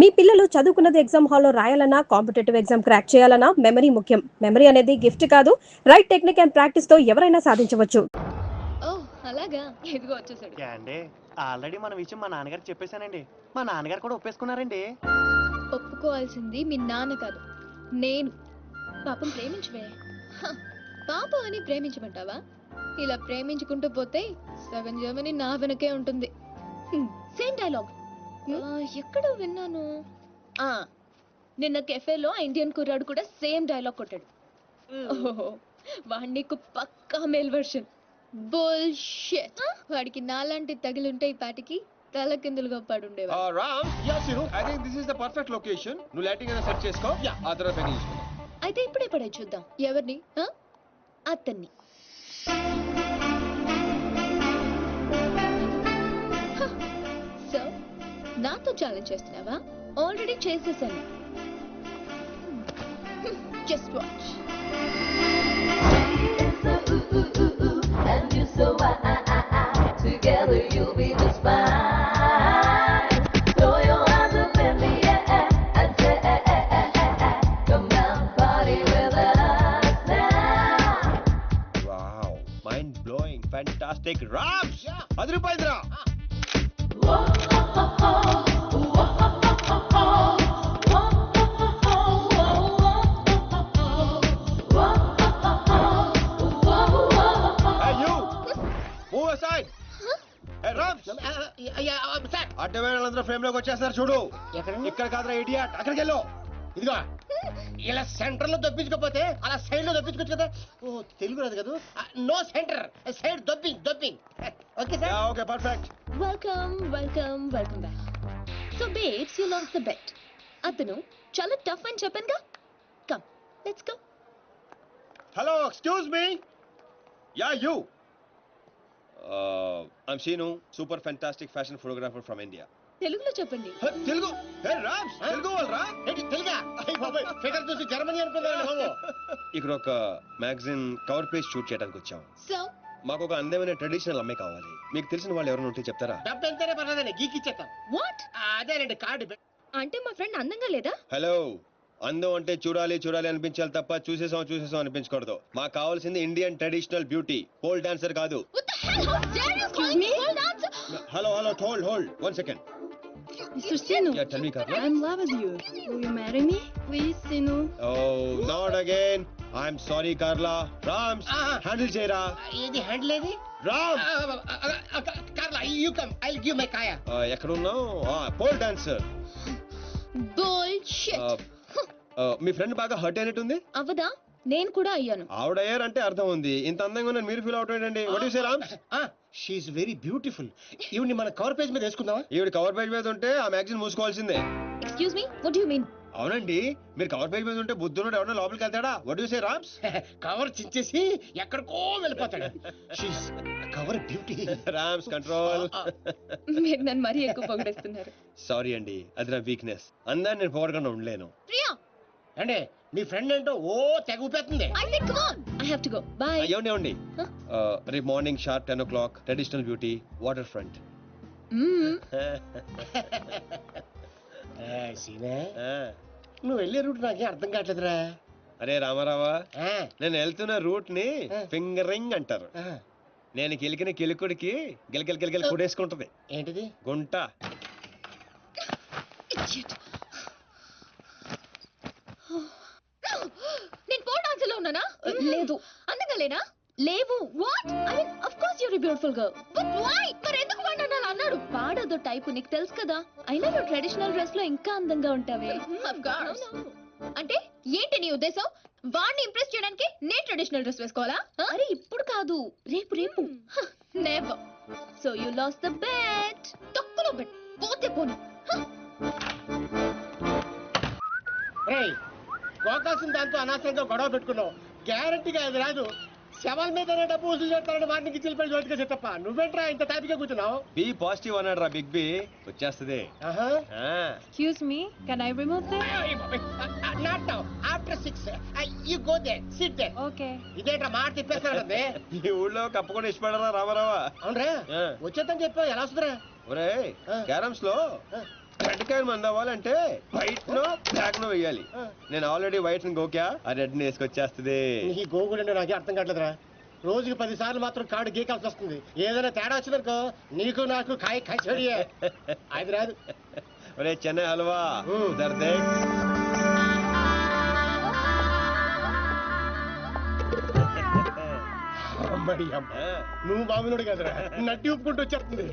మీ పిల్లలు చదువుకున్నది ఎగ్జామ్ హాల్లో రాయాలన్నా కాంపిటేటివ్ ఎగ్జామ్ క్రాక్ చేయాలన్నా మెమరీ ముఖ్యం. మెమరీ అనేది గిఫ్ట్ కాదు, రైట్ టెక్నిక్ అండ్ ప్రాక్టీస్ తో ఎవరైనా సాధించవచ్చు. ఓహ్! అలాగా? ఇదిగో వచ్చేసాడు. అండి ఆల్రెడీ మన విషయం మా నాన్నగారికి చెప్పేశానండి. మా నాన్నగారు కూడా ఒప్పేసుకున్నారండి. ఒప్పుకోవాల్సింది మీ నాన్న కాదు, నేను. పాపం ప్రేమించవే. హ! పాపం అని ప్రేమించమంటావా? ఇలా ప్రేమించుకుంటూ పోతే సగం జర్మనీ నా వెనకే ఉంటుంది. Same dialogue. ఎక్కడో విన్నాను. ఆ నిన్న కెఫేలో ఆ ఇండియన్ కుర్రాడు కూడా సేమ్ డైలాగ్ కొట్టాడు. ఓహో, వాడు నీకు పక్కా మేల్ వర్షన్. బుల్షిట్. వాడికి నాలాంటి తగిలుంటే ఈ పాటికి తల కిందులుగా పడుండేవా. Ram, yes, Sinu. I think this is the perfect location. నువ్వు లైటింగ్ అయినా సెట్ చేసుకో. ఆ తర్వాత పైన చూసుకుందాం. అయితే ఇప్పుడే పడే చూద్దాం. ఎవరిని? అతన్ని. సో నాతో ఛాలెంజ్ చేస్తున్నావా? ఆల్రెడీ చేసేసాను. Just watch. And you so together you'll be just fine. Throw your hands up in the air and say, come down, party with us now. Wow, mind blowing, fantastic. Rams, అదిరిపోయిందిరా. Hey you, move aside. Hey Rams, అడ్డ వేళలందరూ frame లోకి వచ్చేస్తారు చూడు. ఇక్కడ కాదురా idiot, అక్కడికి వెళ్ళు. ఇదిగో ఇలా సెంటర్ లో దొప్పించకపోతే అలా సైడ్ లో దొప్పించుకోవచ్చు కదా. ఓ తెలుగు రాదు కదా. నో సెంటర్, సైడ్ దొప్పింగ్. Okay sir. Okay perfect. Welcome welcome welcome back. So babes you lost the bet. అతను చాలా టఫ్ అని చెప్పానుగా. Come let's go. Hello, excuse me. Yeah you. I'm Seenu, super fantastic fashion photographer from India. తెలుగులో చెప్పండి. తెలుగు? హే రామ్స్, తెలుగు వాళ్ళరా? ఏంటి తెలుగా? అయ్య బాబాయ్, ఫిగర్ చూసి జర్మనీ అనుకున్నాను బాబు. ఇక్కడ ఒక మ్యాగజైన్ కవర్ పేజ్ షూట్ చేయడానికి వచ్చాం. సో మాకు ఒక అందమైన ట్రెడిషనల్ అమ్మాయి కావాలి. మీకు తెలిసిన వాళ్ళు ఎవరైనా ఉంటే చెప్తారా? డబ్బు ఎంతనే పర్లేదండి, గీకి ఇచ్చేస్తాం. వాట్? అదేనండి కార్డు. అంటే మా ఫ్రెండ్ అందంగా లేదా? హలో, అందం అంటే చూడాలి చూడాలి అనిపించాలి తప్ప చూసేసాం అనిపించకూడదు. మాకు కావాల్సింది Indian traditional beauty, pole dancer కాదు. What the hell? How dare you call me pole dancer? Hello hold 1 second. Mr. Sinu, Yeah, tell me, Karla. I'm in love with you. Will you marry me? Please, Sinu. Oh, not again. I'm sorry, Karla. Rams, handle చేయరా. ఇది handle ఏది? Ram. కార్లా, you come, I will give my కాయా. ఎక్కడ ఉన్నావు? Pole dancer. Bullshit. మీ friend బాగా hurt అయినట్టుంది. అవదా? నేను కూడా అయ్యాను. ఆవిడ అయ్యారంటే అర్థం ఉంది. ఇంత అందంగా ఉన్నాను మీరు ఫీల్ అవుతాడండి. What you say Rams? She is very beautiful. ఈవిని మన కవర్ పేజ్ మీద వేసుకుందామా? ఈవిడ కవర్ పేజ్ మీద ఉంటే ఆ magazine మూసుకోవాల్సిందే. Excuse me, what do you mean? అవునండి, మీరు కవర్ పేజ్ మీద ఉంటే బుద్ధుడు ఎవరైనా లోపలికి వెళ్తాడా? What you say Rams? Cover చించేసి ఎక్కడికో వెళ్ళిపోతాడు. She is cover beauty. Rams control. మీరు నన్ను మరీ ఎక్కువ పొగిడేస్తున్నారు. సారీ అండి, అది నా వీక్నెస్. అందరిని నేను పొగడకుండా ఉండలేను. ప్రియా, అంటే మీ ఫ్రెండ్ ఏంటో ఓ తెగ ఊపేస్తుంది. I said come on. I have to go. Bye. ఏమండి రేపు morning sharp 10 o'clock traditional beauty water front. సీనే, నువ్వు వెళ్ళే రూట్ నాకే అర్థం కావట్లేదురా. అరే రామారావా, నేను వెళ్తున్న రూట్ ని ఫింగరింగ్ అంటారు. నేను కిలికిన కిలుకుడికి గిలగిల కుడేసుకుంటది. ఏంటిది? గుంట. Idiot. నేను పోల్ డాన్సర్ లో ఉన్నానా? లేదు. అందంగా లేనా? లేవు. What? I mean of course you are a beautiful girl. But why? మరి ఎందుకు వాడు నన్ను అన్నాడు? పాడదో టైప్ నీకు తెలుసు కదా. అయినా నువ్వు ట్రెడిషనల్ డ్రెస్ లో ఇంకా అందంగా ఉంటావే. Of course. అంటే ఏంటి నీ ఉద్దేశం? వాడిని ఇంప్రెస్ చేయడానికి నేను ట్రెడిషనల్ డ్రెస్ వేసుకోవాలా? అరే ఇప్పుడు కాదు, రేపు. Never. So you lost the bet. తక్కువ బెట్. పోతే పోను. రేయ్, గోకాల్సిన దాంతో అనవసరంగా గొడవ పెట్టుకున్నావు. గ్యారంటీగా అది రాదు. శవాల మీద డబ్బు వసూలు చేస్తారని వాటికి చిలిపడి జోటిగా చెత్తప్ప. నువ్వేంట్రా ఇంత టాపిక్గా కూర్చున్నావు? బి పాజిటివ్ అన్నాడు రా బిగ్ బి. వచ్చేస్తుంది. Excuse me, can I remove them? Not now, after 6 you go there, sit there. Okay. ఇదేంట్రా మాట తిప్పేస్తానండి. ఈ ఊళ్ళో కప్పకుండా ఇష్టపడరా రామారావా? అవునరా, వచ్చేద్దని చెప్పావు. ఎలా వస్తుందిరా? ఒరే క్యారమ్స్ లో బెండకాయలు మంది అవ్వాలంటే వైట్ నో బ్లాక్ నో వేయాలి. నేను ఆల్రెడీ వైట్ గోకా ఆ రెడ్ ని వేసుకొచ్చేస్తుంది. నీ గోగుడు అంటే నాకే అర్థం కావట్లేదురా. రోజుకి 10 సార్లు మాత్రం కాడు గీకాల్సి వస్తుంది. ఏదైనా తేడా వచ్చిందనుకో నీకు నాకు కాయ కచ్చడియే. అది రాదు. ఒరే చెన్నై హల్వా దర్దే. అమ్మడి అమ్మ, నువ్వు బాబునుడు కదరా, నడ్డి ఉప్పుకుంటూ వచ్చేస్తుంది.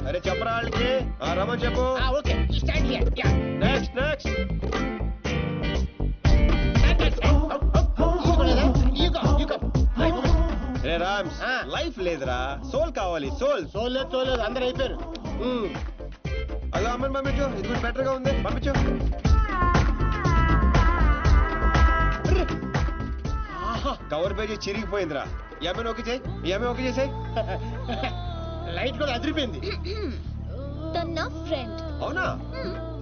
అరే చెప్పరా వాళ్ళకి. రమన్ చెప్పు. Next next. రే రామ్స్, లైఫ్ లేదురా, సోల్ కావాలి. సోల్ చూడలేదు అందరు అయిపోయారు. అలా అమ్మని పంపించు, ఇది కూడా బెటర్ గా ఉంది, పంపించు. కవర్ పేజీ చిరిగిపోయిందిరా. ఈ అమ్మాయిని ఓకే చేయి, ఈ అమ్మాయి ఓకే చేసాయి. లైట్ కూడా అదిరిపోయింది. తన నా ఫ్రెండ్. అవునా?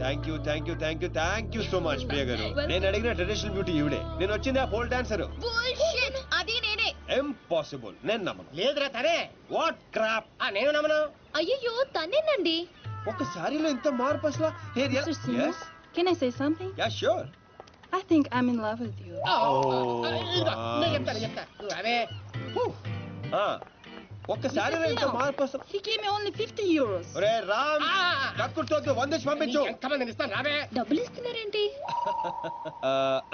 Thank you thank you thank you thank you so much Priya garu. నేను అడిగిన ట్రెడిషనల్ బ్యూటీ ఈవిడే. నేను వచ్చింది ఆ పోల్ డాన్సర్. బుల్షిట్, అది నేనే. ఇంపాసిబుల్, నేను నమ్మను. లేదురా తనే. What crop. నేను నమ్మను. అయ్యో తనేనండి. ఒక సారీలో ఇంత మార్పు అసలు. Mr. Sinu, can I say something? Yeah sure. I think I'm in love with you. చెప్తా నువ్వు అవే. ఒక్క సారీలో ఇంత మార్పు అసలు. He gave me only 50 euros. ఒరే రామ్, కక్కుర్తోద్దు, 100 పంపించు. ఎంతమంది ఇస్తాను రావే. డబ్బులు ఇస్తున్నారేంటి?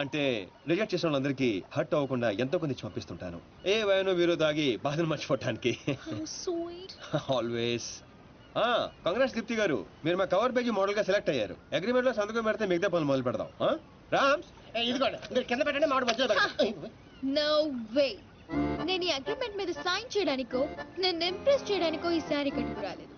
అంటే రిజెక్ట్ చేసిన వాళ్ళందరికీ హర్ట్ అవ్వకుండా ఎంతో కొంది పంపిస్తుంటాను. ఏ వయను వీరు దాగి బాధను మర్చిపోవటానికి. How sweet. Always. Congrats Deepthi garu, మీరు మా కవర్ పేజీ మోడల్ గా సెలెక్ట్ అయ్యారు. అగ్రిమెంట్ లో సంతకం పెడితే మిగతా పనులు మొదలు పెడదాం. రామ్స్, ఇదిగోండి మీరు కింద పెట్టండి, మామిడి మధ్యలో పెట్టండి. No way. నేను ఈ అగ్రిమెంట్ మీద సైన్ చేయడానికో నేను ఇంప్రెస్ చేయడానికో ఈ శారీ కట్టుకు రాలేదు.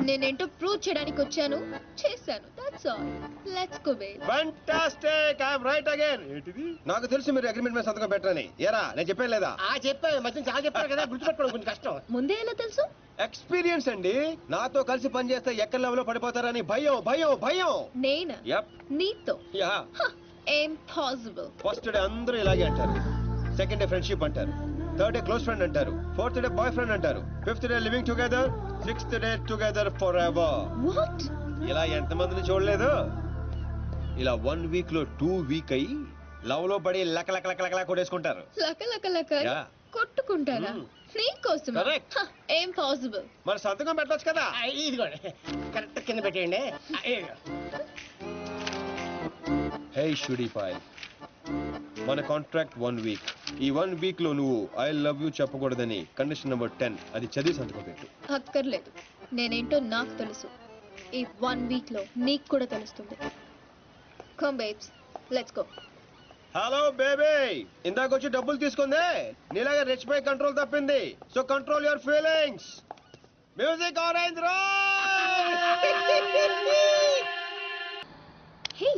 నేనేంటో ప్రూవ్ చేయడానికి వచ్చాను, చేశాను. That's all. Let's go babe. Fantastic, I am right again. ఏంటిది? నాకు తెలుసు మీరు అగ్రిమెంట్ మీద సంతకం పెట్టరని. ఏరా నేను చెప్పాను లేదా? చెప్పాను, మధ్య చాలా చెప్పారు కదా, గుర్తుపెట్టుకోవడం కొంచెం కష్టం. ముందే ఎలా తెలుసు? ఎక్స్పీరియన్స్ అండి. నాతో కలిసి పనిచేస్తే ఎక్కడ లెవెల్ లో పడిపోతారని భయం భయం భయం. నేనా? యప్. నీతో? యా. ఇంపాసిబుల్. ఫస్ట్ డే అందరూ ఇలాగే అంటారు. సెకండ్ డే ఫ్రెండ్షిప్ అంటారు. థర్డ్ డే క్లోజ్ ఫ్రెండ్ అంటారు. ఫోర్త్ డే బాయ్ ఫ్రెండ్ అంటారు. Fifth day living together. Sixth day together for ever. What? ఇలా ఎంతమందిని చూడలేదు? ఇలా 1 వీక్ లో 2 వీక్ అయ్యి లవ్ లో పడి లక లక లక లక కొట్టేసుకుంటారు. లక లక లక యా. కొట్టుకుంటారా? నీకోసం. Correct. ఇంపాసిబుల్. మరి సంతకం పెట్టొచ్చు కదా. ఇదిగోండి కరెక్ట్ కింద పెట్టేయండి. హే షుడీ పాయ్, మన కాంట్రాక్ట్ 1 వీక్. ఈ 1 వీక్ లో నువ్వు ఐ లవ్ యూ చెప్పకూడదని కండిషన్ నెంబర్ 10 అది చదివి సంతకం పెట్టు. అక్కర్లేదు, నేనేంటో నాకు తెలుసు. ఈ 1 వీక్ లో నీకు కూడా తెలుస్తుంది. Come babes, let's go. Hello baby, ఇందాక వచ్చి డబ్బులు తీసుకుందే నీలాగా రిచ్ పై కంట్రోల్ తప్పింది. So control your feelings. Music orange రా. హే,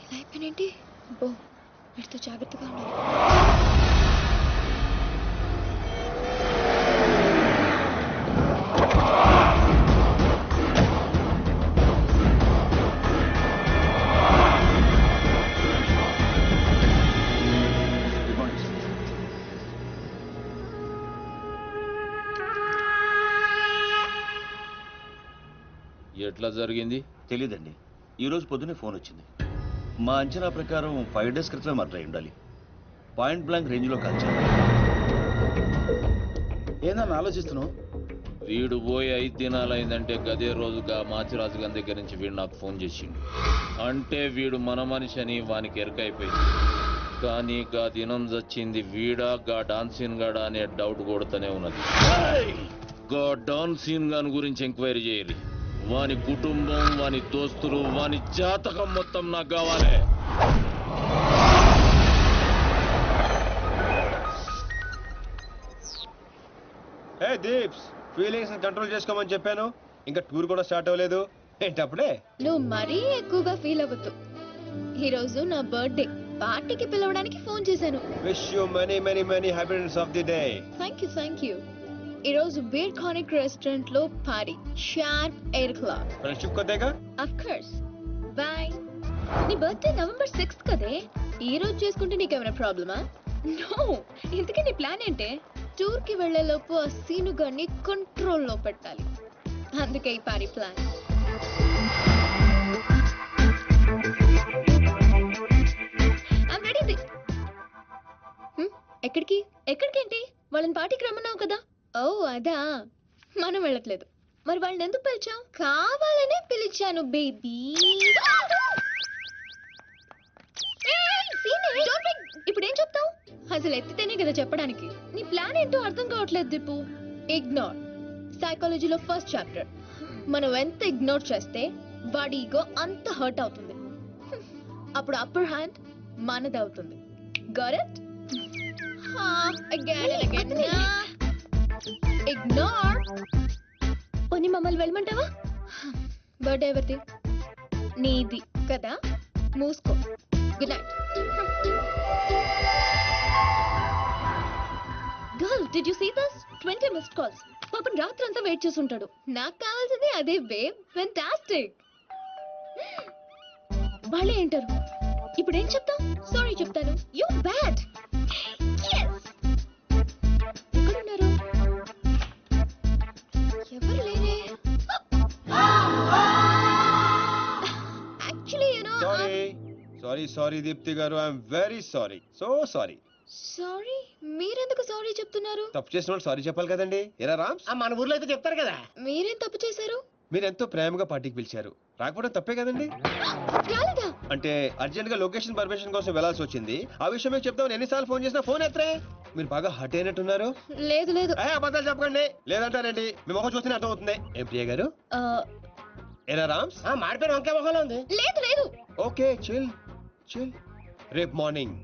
ఇలా అయిపోయినేంటి? బో, వీటితో జాగ్రత్తగా ఉండాలి. ఎట్లా జరిగింది తెలీదండి. ఈ రోజు పొద్దునే ఫోన్ వచ్చింది. మా అంచనా ప్రకారం 5 డేస్ క్రితమే మర్డర్ అయి ఉండాలి. పాయింట్ బ్లాంక్ రేంజ్ లో కాల్చారు. ఏందని ఆలోచిస్తున్నావు? వీడు పోయి 5 దినాలైందంటే గదే రోజుగా మాచిరాజు గారి దగ్గర నుంచి వీడు నాకు ఫోన్ చేసిండు. అంటే వీడు మన మనిషి అని వానికి ఎరకైపోయింది. కానీ గా దినం చచ్చింది వీడా గా డాన్సీన్ గాడా అనే డౌట్ కొడుతూనే ఉన్నది. గా డాన్సీన్ గాని గురించి ఎంక్వైరీ చేయాలి. వాని కుటుంబం, వాని దోస్తులు, వాని జాతకం మొత్తం నాకు కావాలి. హే దీప్స్, ఫీలింగ్స్ కంట్రోల్ చేసుకోమని చెప్పాను. ఇంకా టూర్ కూడా స్టార్ట్ అవ్వలేదు ఏంటప్పుడే? నువ్వు మరీ ఎక్కువగా ఫీల్ అవ్వద్దు. ఈ రోజు నా బర్త్డే. పార్టీకి పిలవడానికి ఫోన్ చేశాను. Wish you many many many happiness of the day. Thank you. ఈ రోజు బీర్ కానిక్ రెస్టారెంట్ లో పార్టీ. Sharp 8 o'clock. ఫ్రెండ్షిప్ కొద్దేగా. Of course. Bye. నీ బర్త్డే November 6th కదే. ఈ రోజు చేసుకుంటే నీకేమైనా ప్రాబ్లమా? నో. ఇంతకీ నీ ప్లాన్ ఏంటే? టూర్ కి వెళ్లే లోపు ఆ సీను గాన్ని కంట్రోల్లో పెట్టాలి. అందుకే ఈ పారి ప్లాన్. I'm ready. ఎక్కడికి? ఎక్కడికేంటి? వాళ్ళని పార్టీకి రమ్మన్నావు కదా. ఓ అదా. మనం వెళ్ళట్లేదు. మరి వాళ్ళని ఎందుకు పిలిచావు? కావాలనే పిలిచాను బేబీ. ఇప్పుడు ఏం చెప్తావు? అసలు ఎత్తితేనే కదా చెప్పడానికి. నీ ప్లాన్ ఏంటో అర్థం కావట్లేదు దీపు. ఇగ్నోర్. సైకాలజీలో ఫస్ట్ చాప్టర్. మనం ఎంత ఇగ్నోర్ చేస్తే వాడి ఈగో అంత హర్ట్ అవుతుంది. అప్పుడు అప్పర్ హ్యాండ్ మనది అవుతుంది. Got it? ఇగ్నోర్. పోనీ మమ్మల్ని వెళ్ళమంటావా? బర్త్డే ఎవరిది? నీది కదా. మూసుకో. Good night. Girl, did you see this? 20 missed calls. పాపం రాత్రంతా వెయిట్ చేసి ఉంటాడు. నాకు కావాల్సింది అదే బేబ్. ఫెంటాస్టిక్. వాళ్ళే ఏంటారు. ఇప్పుడు ఏం చెప్తాం? సారీ చెప్తాను. You bad. ఎక్కడున్నారు? ఎవరు లేరే. యాక్చువల్లీ సారీ దీప్తి గారు, I'm very sorry. Sorry. Sorry? మీరెందుకు సారీ చెప్తున్నారు? తప్పు చేసిన వాళ్ళు సారీ చెప్పాలి కదండి. ఎరా రామ్స్, మన ఊర్లో అయితే చెప్తారు కదా. మీరేం తప్పు చేశారు? మీరు ఎంతో ప్రేమగా పార్టీకి పిలిచారు, రాకపోవడం తప్పే కదండి. రాలేదా? అంటే అర్జెంట్ గా లొకేషన్ పర్మిషన్ కోసం వెళ్లాల్సి వచ్చింది. ఆ విషయం మీకు చెప్తామని ఎన్నిసార్లు ఫోన్ చేసినా ఫోన్ ఎత్తరే. మీరు బాగా హర్ట్ అయినట్టున్నారు. లేదు లేదు. అబద్ధాలు చెప్పకండి. లేదంటారండి, మీ మొహం చూస్తేనే అర్థం అవుతుంది. ఏం ప్రియ గారు? ఎరా రామ్స్, మాడిపోయిన వంకాయ మొహంలో ఉంది. లేదు లేదు. Okay, chill. రేపు మార్నింగ్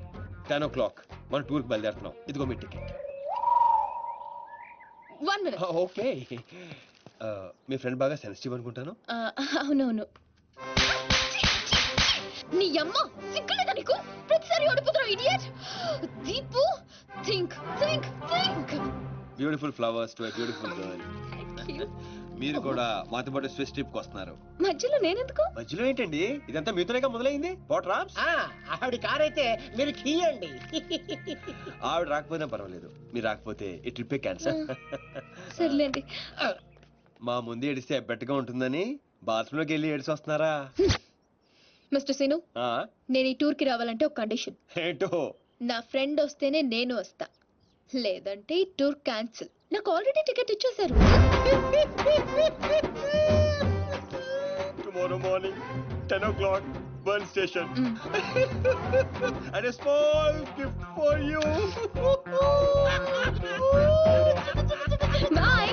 10 o'clock మనం టూర్ కి బయలుదేరుతున్నాం. ఇదిగో మీ టికెట్. 1 minute. ఓకే. మీ ఫ్రెండ్ బాగా సెన్సిటివ్ అనుకుంటాను. అవునవును. నీ అమ్మ సిగ్గులేదా నీకు? ప్రతిసారి ఓడిపోతున్నావు idiot. Deepu, think. Beautiful flowers to a beautiful girl. మీరు కూడా మాతో పాటు స్విస్ ట్రిప్ కి వస్తున్నారు. మధ్యలో నేనెందుకు? మధ్యలో ఏంటండి, ఇదంతా మీతోనే మొదలైంది. పోట్ రామ్స్, ఆవిడ కార్ అయితే మీరు కీయండి. ఆవిడ రాకపోయినా పర్వాలేదు, మీరు రాకపోతే ఈ ట్రిప్ క్యాన్సల్. సర్లేండి. మా ముందు ఏడిస్తే బెట్టగా ఉంటుందని బాత్రూమ్ లోకి వెళ్ళి ఏడిసి వస్తున్నారా? మిస్టర్ సీను, నేను ఈ టూర్ కి రావాలంటే ఒక కండిషన్. ఏంటో? నా ఫ్రెండ్ వస్తేనే నేను వస్తా, లేదంటే ఈ టూర్ క్యాన్సిల్. నాకు ఆల్రెడీ టికెట్ ఇచ్చేశారు. టుమారో మార్నింగ్ 10 o'clock బర్న్ station. And a small gift for you. Bye.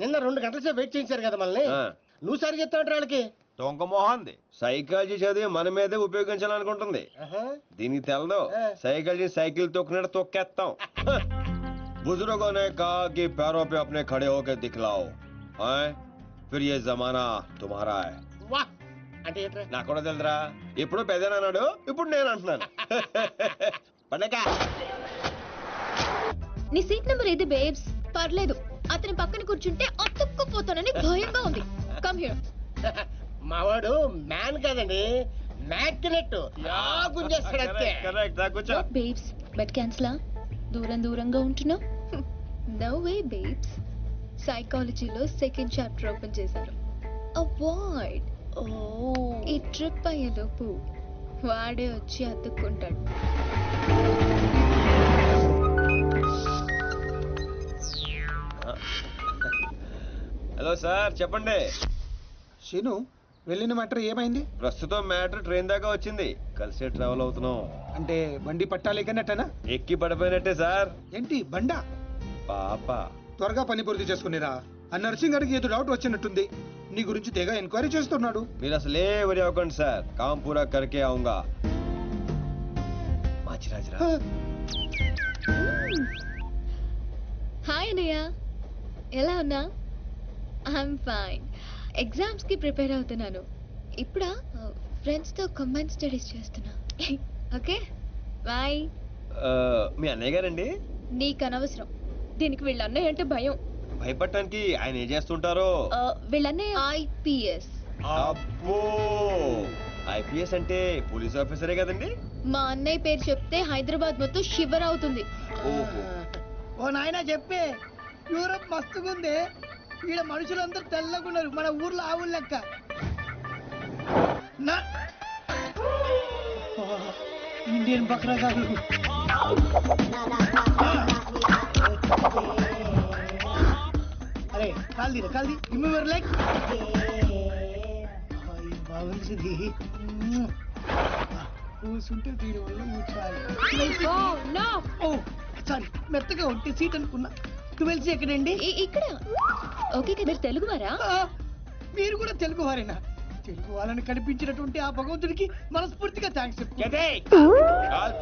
నిన్న 2 గంటల సేపు వెయిట్ చేయించారు కదా మనల్ని. నువ్వు సరి చెప్తావు వాళ్ళకి. దొంగ మొహంది. సైకాలజీ చదివి మన మీదే ఉపయోగించాలనుకుంటుంది. దీనికి తెలదు. సైకిల్ తొక్కినట్టు తొక్కేస్తాం. बुजुर्गों ने कहा कि पैरों पे अपने खड़े होकर दिखलाओ, फिर ये जमाना तुम्हारा है. అంటే ఏంట్రా? నాకు కూడా తెలుదురా. ఇప్పుడు పెద్దనాడు, ఇప్పుడు నేను అంటున్నాను. పండగ. నీ సీట్ నెంబర్ ఏది బేబ్స్? పర్లేదు, అతని పక్కన కూర్చుంటే అతుక్కుపోతానని భయంగా ఉంది. Come here. మావాడు మ్యాన్ కాదండి, మ్యాగ్నెట్. గుంజేస్తాడు అంతే. కరెక్ట్. కూర్చో. బేబ్స్, బెట్ క్యాన్సిలా? దూరంగా ఉంటున్నావు? No way babes. సైకాలజీలో సెకండ్ చాప్టర్ ఓపెన్ చేశారు. అవాయిడ్. ఈ ట్రిప్ అయ్యేలోపు వాడే వచ్చి అతుక్కుంటాడు. హలో సార్, చెప్పండి. శీను, వెళ్ళిన మ్యాటర్ ఏమైంది? ప్రస్తుతం మ్యాటర్ ట్రైన్ దాకా వచ్చింది. కలిసే ట్రావెల్ అవుతున్నాం. అంటే బండి పట్టాలేకనట్టనా? ఎక్కి పడిపోయినట్టే సార్. ఏంటి బండా? పాప. త్వరగా పని పూర్తి చేసుకునిరా. ఆ నర్సింగ్ గారికి ఏదో డౌట్ వచ్చినట్టుంది. నీ గురించి తెగ ఎంక్వైరీ చేస్తున్నాడు. మీరు అసలే వరి అవ్వకండి సార్, కామ్ పూరా కరికే ఆऊंगा. మాచిరాజరా. హాయ్ అన్నయ్య, ఎలా ఉన్నా? I'm fine. ఎగ్జామ్స్ కి ప్రిపేర్ అవుతున్నాను. ఇప్పుడా ఫ్రెండ్స్ తో కంబైన్ స్టడీస్ చేస్తున్నా. Okay bye. మీ అన్నయ్య గారండి? నీకు అనవసరం. దీనికి వీళ్ళ అన్నయ్య అంటే భయం. భయపడటానికి ఆయన ఏం చేస్తుంటారో. వీళ్ళనే ఐపీఎస్. అబ్బో, ఐపీఎస్ అంటే పోలీస్ ఆఫీసరే కదండి. మా అన్నయ్య పేరు చెప్తే హైదరాబాద్ మొత్తం షివర్ అవుతుంది. ఓహో. ఓ నాయనా చెప్పే, యూరప్ మస్తుగుంది. ఈడ మనుషులందరూ తెల్లగున్నారు, మన ఊర్లో ఆవులు లెక్క. ఇండియన్ బక్రా కాదు. అరే కాల్దీరా కాల్ది, రిమెంబర్ లైక్ బాగుంది. కూర్చుంటే దీని వల్ల కూర్చోవాలి. ఓ సారీ, మెత్తగా ఉంటే సీట్ అనుకున్నా. 12C ఎక్కడండి? ఇక్కడ. ఓకే కదా, మీరు తెలుగు వారా? మీరు కూడా తెలుగు వారేనా? తెలుగు వాళ్ళని కనిపించినటువంటి ఆ భగవంతుడికి మనస్ఫూర్తిగా థ్యాంక్స్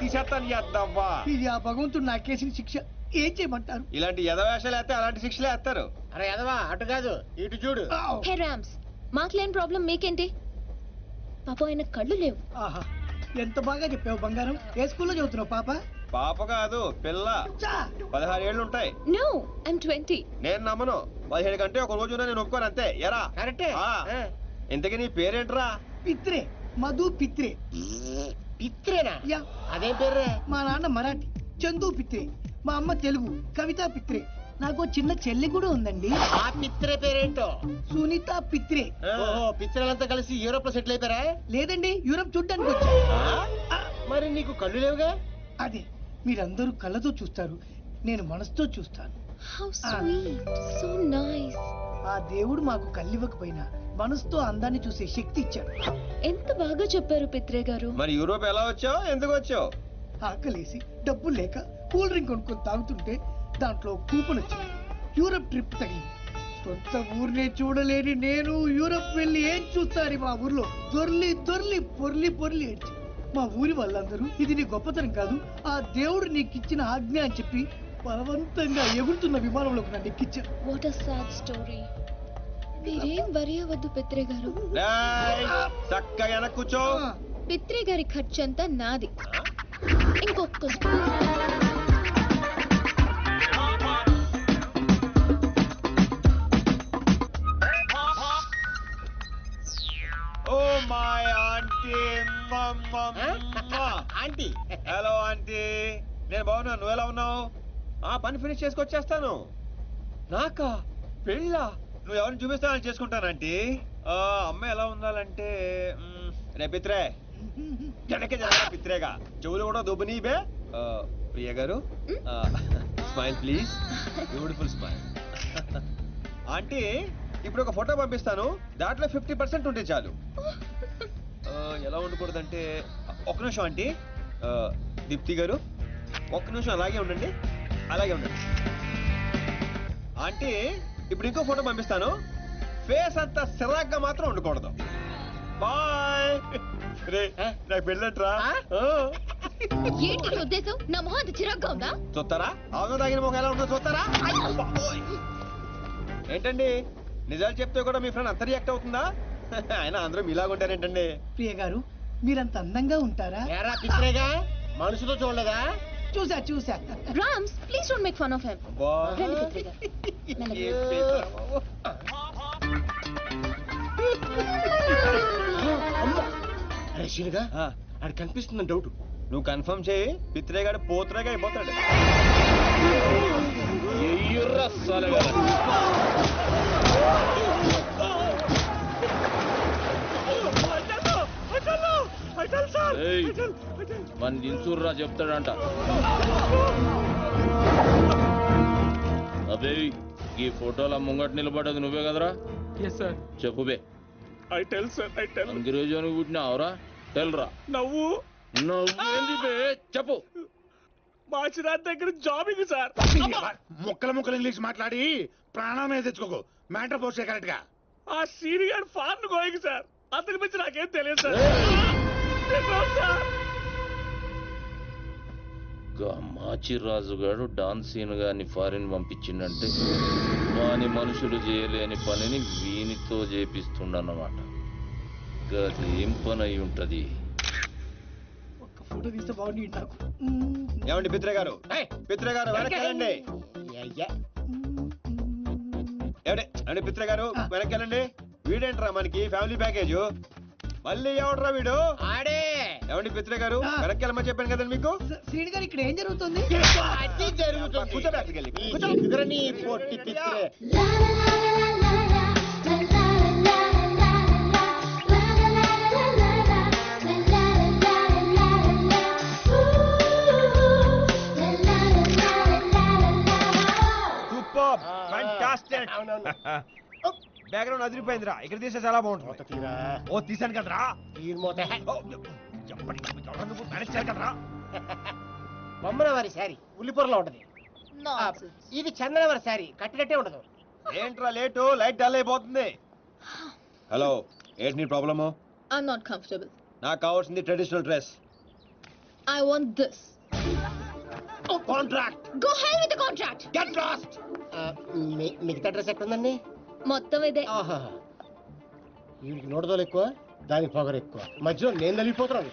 తీసేస్తాను చేద్దామా. ఇది ఆ భగవంతుడు నాకేసిన శిక్ష. ఏం చేయమంటారు? ఇలాంటి ఎదవేషాలు వేస్తే అలాంటి శిక్షలే వేస్తారు. అరే ఎదవా, అటు కాదు ఇటు చూడు. హే రామ్స్, మాకు ప్రాబ్లం మీకేంటి? పాప ఆయన కళ్ళు లేవు. ఆహా, ఎంత బాగా చెప్పావు బంగారం. ఏ స్కూల్లో చదువుతున్నావు పాప? పాప కాదు, పిల్ల. 16 ఏళ్ళు ఉంటాయి. No, I'm 20. నేను నమ్మను. 17 కంటే ఒక రోజు నేను ఒప్పుకోను, అంతే. ఎరా కరెక్టే. ఇంతకీ నీ పేరేంట్రా? పిత్రే, మధు పిత్రే. పిత్రేనా? యా. అదే పేరే. మా నాన్న మరాఠీ, చందు పిత్రే. మా అమ్మ తెలుగు, కవిత పిత్రే. నాకు చిన్న చెల్లి కూడా ఉందండి. ఆ పిత్రే పేరేంటో? సునీత పిత్రే. ఓహో, పిత్రేలంతా కలిసి యూరోప్ లో సెటిల్ అయిపోయారా? లేదండి, యూరోప్ చూడ్డానికి వచ్చా. మరి నీకు కళ్ళు లేవుగా? అదే, మీరందరూ కళ్ళతో చూస్తారు, నేను మనసుతో చూస్తాను. How sweet, so nice. ఆ దేవుడు మాకు కళ్ళివ్వకపోయినా మనసుతో అందాన్ని చూసే శక్తి ఇచ్చాడు. ఎంత బాగా చెప్పారు పిత్రే గారు. మరి యూరోప్ ఎలా వచ్చావు, ఎందుకు వచ్చావు? ఆకలేసి డబ్బులు లేక కూల్ డ్రింక్ కొనుక్కొని తాగుతుంటే దాంట్లో కూపన్ వచ్చింది. యూరోప్ ట్రిప్ తగిలింది. సొంత ఊరినే చూడలేని నేను యూరోప్ వెళ్ళి ఏం చూస్తాను? మా ఊర్లో దొర్లి దొర్లి పొర్లి పొర్లి ఏడ్చి మా ఊరి వాళ్ళందరూ ఇది నీ గొప్పతనం కాదు, ఆ దేవుడు నీకు ఇచ్చిన ఆజ్ఞ అని చెప్పి బలవంతంగా ఎగురుతున్న విమానంలోకి నన్ను ఎక్కించారు. What a sad story. మీరేం వరి అవ్వద్దు పిత్రే గారు. చక్కగా వెనక్కి కూర్చో. పిత్రే గారి ఖర్చు అంతా నాది. ఇంకొక oh my aunty. Aunty, hello aunty. నేను బాగున్నాను, నువ్వు ఎలా ఉన్నావు? పని ఫినిష్ చేసుకొచ్చేస్తాను. నాకా పెళ్ళా? నువ్వు ఎవరిని చూపిస్తానని చేసుకుంటాను ఆంటీ. అమ్మాయి ఎలా ఉండాలంటే రే పిత్రే, జనకే జన పిత్రేగా, చెవులు కూడా దుబ్బనీబే. ప్రియ గారు, smile please, beautiful smile. Aunty, ఇప్పుడు ఒక ఫోటో పంపిస్తాను, దాంట్లో 50% ఉంటే చాలు. ఎలా ఉండకూడదంటే, ఒక్క నిమిషం ఆంటీ. దీప్తి గారు, ఒక్క నిమిషం అలాగే ఉండండి, అలాగే ఉండండి. ఆంటీ, ఇప్పుడు ఇంకో ఫోటో పంపిస్తాను, ఫేస్ అంతా సిరాగ్గా మాత్రం ఉండకూడదు. బాయ్. రే, నాకు పెళ్ళంట్రా. ఏంటి నీ ఉద్దేశం? నా మొహం అంత చిరాగ్గా ఉందా? చూస్తారా? అవును, తాగిన మొహం ఎలా ఉందో చూస్తారా? ఏంటండి, నిజాలు చెప్తే కూడా మీ ఫ్రెండ్ అంత రియాక్ట్ అవుతుందా? ఆయన అందరూ మీలాగుంటారేంటండి? ప్రియ గారు, మీరంత అందంగా ఉంటారా? పిత్రేగా మనసుతో చూడలేదా? చూసా చూసా. Rams, please don't make fun of him. రండి పిత్రే గారు. అరే శీనుగా, అది కనిపిస్తుందని డౌట్. నువ్వు కన్ఫర్మ్ చేయి, పిత్రేగాడు పోత్రేగా అయిపోతాడు. మన దించూర్రా చెప్తాడంట. అబే, ఈ ఫోటోల ముంగట నిలబడ్డది నువ్వే కదరా? చెప్పు బే. I tell sir, I tell. అంగిరేజోని పుట్టినావురా? టెల్రా. నవ్వేంది బే, చెప్పు. మాచిరాజ్ దగ్గర జాబింగ్ సార్. ముక్కల ముక్కలు ఇంగ్లీష్ మాట్లాడి ప్రాణమే తెచ్చుకోకు. మ్యాటర్ పోస్ట్ కరెక్ట్ గా. ఆ సీనియర్ ఫారెన్ గోయింగ్ సార్, అంతకు మించి నాకేం తెలియదు సార్. మాచిరాజు గారు డాన్స్ సీన్ గాని ఫారిన్ పంపించిందంటే వాని మనుషులు చేయలేని పనిని వీనితో చేపిస్తుండన్నమాట. గదేం పని అయి ఉంటది? ఒక్క ఫోటో తీస్తే బాగుంది నాకు. ఏమండి పిత్రే గారు, పిత్రే గారు వెనకాలండి. అంటే పిత్ర గారు వెనక్కి వెళ్ళండి. వీడేంట్రా మనకి ఫ్యామిలీ ప్యాకేజ్? మళ్ళీ ఎవడ్రా వీడు? ఆడే ఏమండి పిత్ర గారు వెనక్కి వెళ్ళమని చెప్పాను కదండి మీకు. శ్రీని గారు ఇక్కడ ఏం జరుగుతుంది? అది జరుగుతుంది. కూర్చో బ్యాగ్కి వెళ్ళి. కూర్చో. ఇద్దరని పొట్టి పిత్రే. Super fantastic. బ్యాక్గ్రౌండ్ అదిరిపోయిందిరా. ఇక్కడ తీస్తే చాలా బాగుంటుంది. ఓ తీసాను కదరా. మేనేజ్ చేయాలి కదరా. బొమ్మన వారి శారీ ఉల్లిపొరలో ఉంటది. ఇది చందన వారి శారీ కట్టినట్టే ఉండదు. ఏంట్రా లేటు? లైట్ డల్ అయిపోతుంది. హలో, ఏంటి నీ ప్రాబ్లము? I'm not comfortable. నాకు కావాల్సింది traditional dress. I want this. Contract. Go hell with the contract. Get lost. మిగతా డ్రెస్ ఎక్కడుందండి? మొత్తం ఇదే. వీడికి నోడదోలు ఎక్కువ, దానికి పొగరు ఎక్కువ. మధ్యలో నేను నలిగిపోతున్నాను.